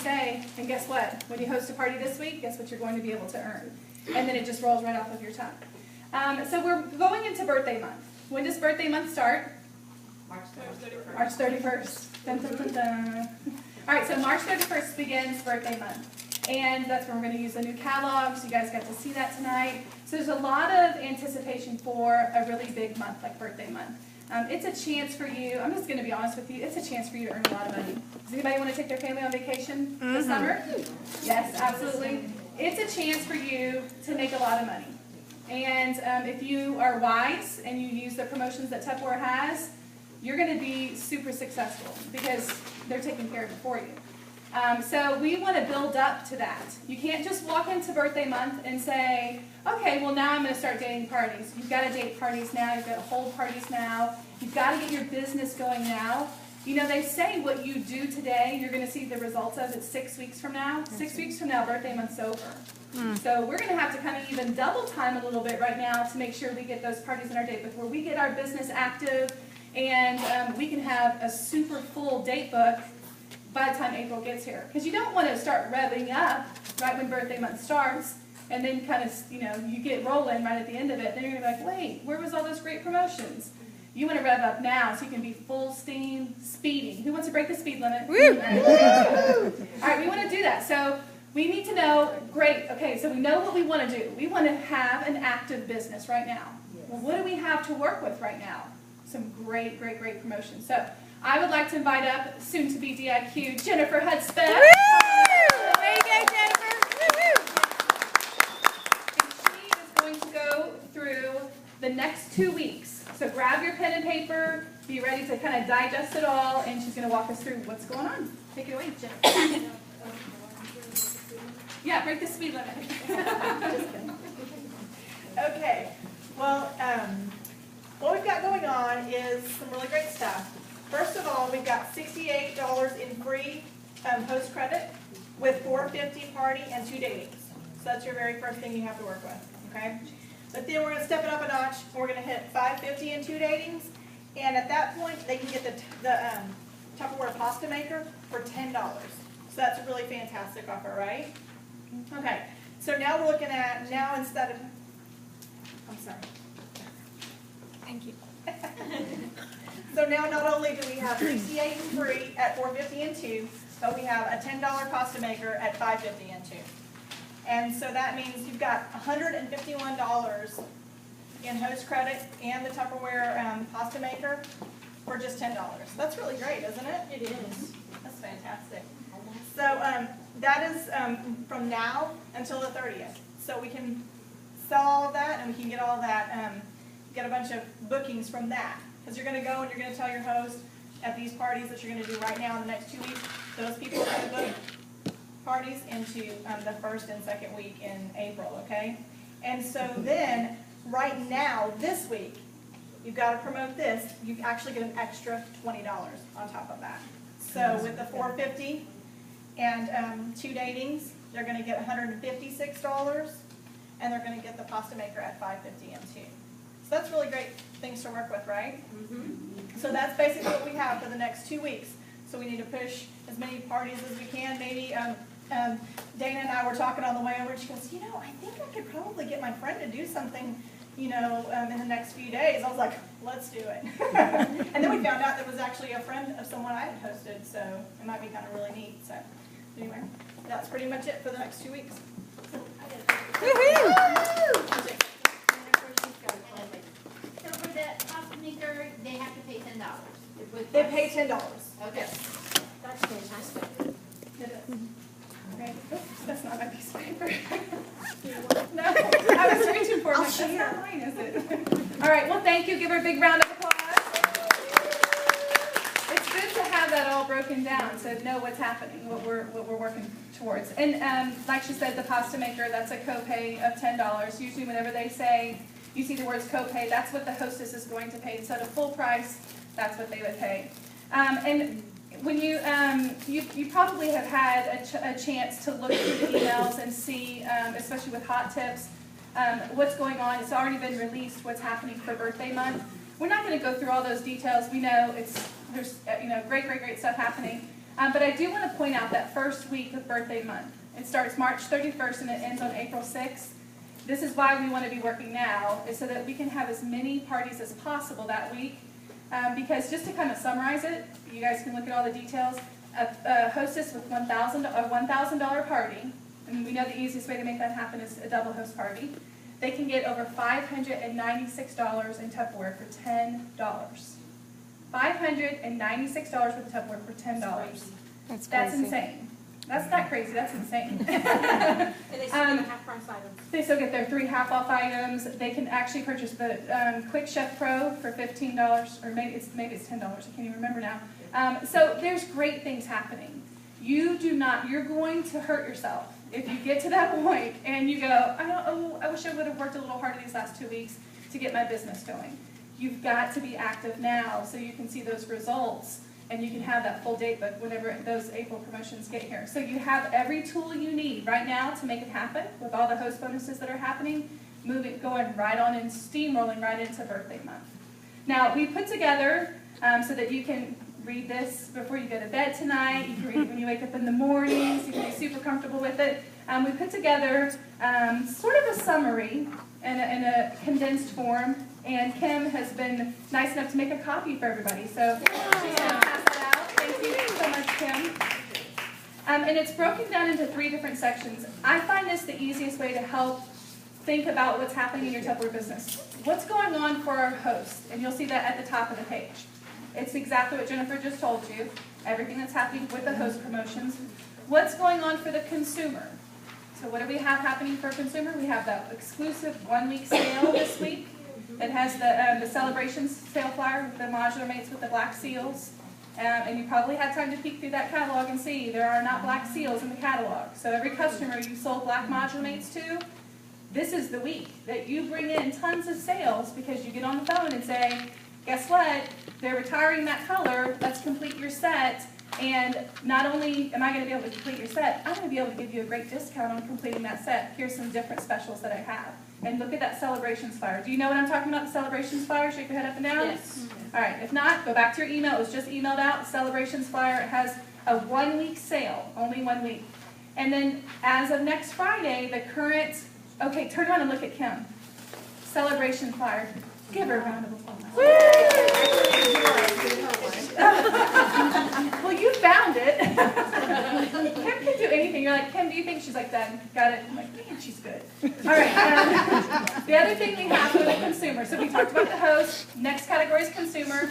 say, and guess what? When you host a party this week, guess what you're going to be able to earn? And then it just rolls right off of your tongue. So we're going into birthday month. When does birthday month start? March 31st. March 31st. Dun, dun, dun, dun. All right, so March 31st begins birthday month. And that's when we're going to use the new catalog, so you guys got to see that tonight. So there's a lot of anticipation for a really big month like birthday month. It's a chance for you, I'm just going to be honest with you, it's a chance for you to earn a lot of money. Does anybody want to take their family on vacation this summer? Yes, absolutely. It's a chance for you to make a lot of money. And if you are wise and you use the promotions that Tupperware has, you're going to be super successful because they're taking care of it for you. So we want to build up to that. You can't just walk into birthday month and say, okay, well now I'm going to start dating parties. You've got to date parties now. You've got to hold parties now. You've got to get your business going now. You know, they say what you do today, you're going to see the results of it 6 weeks from now. 6 weeks from now, birthday month's over. So we're going to have to kind of even double time a little bit right now to make sure we get those parties in our date book where we get our business active and we can have a super full date book by the time April gets here. Because you don't want to start revving up right when birthday month starts and then kind of, you know, you get rolling right at the end of it. Then you're going to be like, wait, where was all those great promotions? You want to rev up now so you can be full steam speeding. Who wants to break the speed limit? Woo! All right, we want to do that. So we need to know, great, okay, so we know what we want to do. We want to have an active business right now. Well, what do we have to work with right now? Some great, great, great promotions. So I would like to invite up soon-to-be DIQ, Jennifer Hudspeth. There you go, Jennifer. And she is going to go through the next 2 weeks. So grab your pen and paper, be ready to kind of digest it all, and she's going to walk us through what's going on. Take it away, Jennifer. Yeah, break the speed limit. Just kidding. Okay, well, what we've got going on is some really great stuff. First of all, we've got $68 in free host credit with $4.50 party and 2 datings. So that's your very first thing you have to work with, okay? But then we're going to step it up a notch, and we're going to hit $5.50 and 2 datings. And at that point, they can get the Tupperware pasta maker for $10. So that's a really fantastic offer, right? Okay, so now we're looking at, now instead of, I'm sorry. Thank you. So now not only do we have 68 and free at $4.50 and 2, but we have a $10 pasta maker at $5.50 and 2. And so that means you've got $151 in host credit and the Tupperware pasta maker for just $10. That's really great, isn't it? It is. That's fantastic. So that is from now until the 30th. So we can sell all of that and we can get all of that, get a bunch of bookings from that. Because you're going to go and you're going to tell your host at these parties that you're going to do right now in the next 2 weeks, those people are going to book parties into the first and second week in April, okay? And so then, right now, this week, you've got to promote this. You actually get an extra $20 on top of that. So with the $4.50 and 2 datings, they're going to get $156, and they're going to get the pasta maker at $5.50 and 2. So that's really great things to work with, right? Mm-hmm. So that's basically what we have for the next 2 weeks. So we need to push as many parties as we can. Maybe Dana and I were talking on the way over, and she goes, you know, I think I could probably get my friend to do something, you know, in the next few days. I was like, let's do it. And then we found out that it was actually a friend of someone I had hosted, so it might be kind of really neat. So anyway, that's pretty much it for the next 2 weeks. Woohoo! So for the pasta maker, they have to pay $10. They pay $10. Okay. That's fantastic. It is. Okay. Oops, that's not my piece of paper. No, I was reaching for it. Like, that's not mine, is it? All right, well, thank you. Give her a big round of applause. It's good to have that all broken down to know what's happening, what we're working towards. And like she said, the pasta maker, that's a copay of $10. Usually whenever they say, you see the words copay, that's what the hostess is going to pay. Instead of full price, that's what they would pay. And when you probably have had a chance to look through the emails and see, especially with hot tips, what's going on. It's already been released, what's happening for birthday month. We're not going to go through all those details. We know there's great stuff happening. But I do want to point out that first week of birthday month. It starts March 31st and it ends on April 6th. This is why we want to be working now, is so that we can have as many parties as possible that week. Because just to kind of summarize it, you guys can look at all the details. A hostess with a $1,000 party, and we know the easiest way to make that happen is a double host party. They can get over $596 in Tupperware for $10. $596 worth of Tupperware for $10. That's insane. That's not crazy, that's insane. And they still get half price items. They still get their 3 half-off items. They can actually purchase the Quick Chef Pro for $15, or maybe it's $10. I can't even remember now. So there's great things happening. You're going to hurt yourself if you get to that point and you go, I wish I would have worked a little harder these last 2 weeks to get my business going. You've got to be active now so you can see those results. And you can have that full date book whenever those April promotions get here. So you have every tool you need right now to make it happen with all the host bonuses that are happening, going right on and steamrolling right into birthday month. Now, we put together so that you can read this before you go to bed tonight. You can read it when you wake up in the mornings. You can be super comfortable with it. We put together sort of a summary in a condensed form. And Kim has been nice enough to make a copy for everybody. So she's going to pass that out. Thank you so much, Kim. And it's broken down into 3 different sections. I find this the easiest way to help think about what's happening in your Tupperware business. What's going on for our host? And you'll see that at the top of the page. It's exactly what Jennifer just told you. Everything that's happening with the host promotions. What's going on for the consumer? So what do we have happening for a consumer? We have the exclusive 1-week sale this week. It has the celebrations sale flyer with the modular mates with the black seals. And you probably had time to peek through that catalog and see there are not black seals in the catalog. So every customer you sold black modular mates to, this is the week that you bring in tons of sales because you get on the phone and say, guess what? They're retiring that color. Let's complete your set. And not only am I going to be able to complete your set, I'm going to be able to give you a great discount on completing that set. Here's some different specials that I have. And look at that celebrations flyer. Do you know what I'm talking about, the celebrations flyer? Shake your head up and down. Yes. All right. If not, go back to your email. It was just emailed out. The celebrations flyer. It has a 1-week sale, only 1 week. And then as of next Friday, the current, okay, turn around and look at Kim. Celebration flyer. Give her a round of applause. Well, you found it. Kim can do anything. You're like, Kim, do you think? She's like, done. Got it. I'm like, man, she's good. All right. The other thing we have for the consumer. So we talked about the host. Next category is consumer.